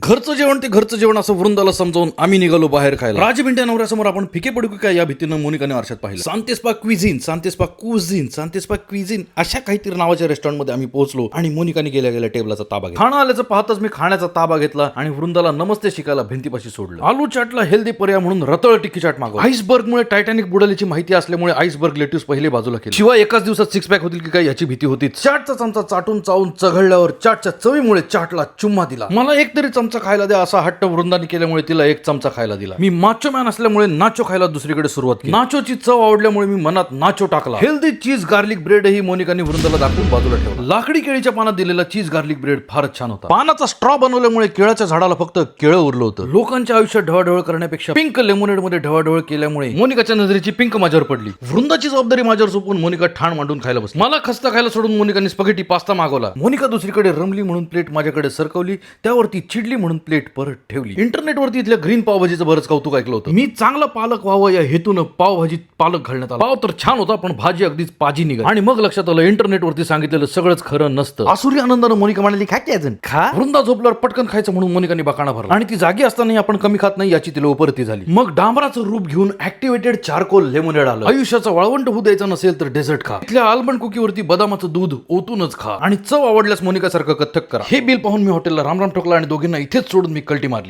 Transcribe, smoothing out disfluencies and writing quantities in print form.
घरचं जेवण ते घरचं जेवण असं वृंदाला समजावून आम्ही निघालो बाहेर खायला. राजभिंट्या नवऱ्यासमोर आपण फिके पडू की काय या भीतीनं मोनिकाने आरशात पाहिलं. सांतेस्पा क्विझिन, सांतेस्पा कुझिन, सांतेस्पा क्विझिन अशा काहीतरी नावाच्या रेस्टॉरंटमध्ये आम्ही पोहोचलो आणि मोनिकाने गेल्या गेल्या टेबलाचा ताबा घेतला. खाणं आल्याचं पाहताच मी खाण्याचा ताबा घेतला आणि वृंदाला नमस्ते शिकायला भिंतीपाशी सोडलं. आलू चाटला हेल्दी पर्याय म्हणून रताळ टिक्की चाट मागवला. आईसबर्गमुळे टायटॅनिक बुडाल्याची माहिती असल्यामुळे आईसबर्ग लेट्यूस पहिले बाजूला केले. शिवाय एकाच दिवसात सिक्स पॅक होतील की काय याची भीती होती. चाटचा चमचा चाटून चावून चघळल्यावर चाटच्या चवीमुळे चाटला चुम्मा दिला. मला एक तरी चमचा खायला द्या असा हट्ट वृंदाने केल्यामुळे तिला एक चमचा खायला दिला. मी माचो मॅन असल्यामुळे नाचो खायला दुसरीकडे सुरुवात केली. नाचोची चव आवडल्यामुळे मी मनात नाचो टाकला. हेल्दी चीज गार्लिक ब्रेड ही मोनिकाने वृंदाला दाखवून बाजूला ठेवला. लाकडी केळीच्या पानात दिलेला चीज गार्लिक ब्रेड फारच छान होता. पानाचा स्ट्रॉ बनवल्यामुळे केळाच्या झाडाला फक्त केळं उरलं होतं. लोकांच्या आयुष्यात ढवळढवळ करण्यापेक्षा पिंक लेमोनेड मध्ये ढवळढवळ केल्यामुळे मोनिकाच्या नजरेची पिंक माझ्यावर पडली. वृंदाची जबाबदारी माझ्यावर सोपून मोनिका ठाण मांडून खायला बसली. मला खस्ता खायला सोडून मोनिकाने स्पगेटी पास्ता मागवला. मोनिका दुसरीकडे रमली म्हणून प्लेट माझ्याकडे सरकवली, त्यावरती चिडली म्हणून प्लेट परत ठेवली. इंटरनेटवरती इथल्या ग्रीन पावभाजीचं बरंच कौतुक ऐकलं होतं. मी चांगला पालक व्हावं या हेतून पावभाजीत पालक घालण्यात आला. पाव तर छान होता पण भाजी अगदीच पाजी निघाली. आणि मग लक्षात आलं इंटरनेटवरती सांगितलेलं सगळंच खरं नसतं. आसुरी आनंदानं मोनिका म्हणाली खा की अजून खा. वृंदा झोपल्यावर पटकन खायचं म्हणून मोनिकाने बकाणा भरला आणि ती जागी असतानाही आपण कमी खात नाही याची तिला उपरती झाली. मग डांबराचं रूप घेऊन ऍक्टिव्हेटेड चारकोल लेमोनेड आलं. आयुष्याचा वाळवंट होऊ द्यायचा नसेल तर डेझर्ट खा. इथल्या आल्मंड कुकीवरती बदामाचं दूध ओतूनच खा आणि चव आवडल्यास मोनिका सारखं कथ्थक करा. हे बिल पाहून मी हॉटेलला रामराम ठोकला आणि दोघींना इथेच सोडून मी कल्टी मारली.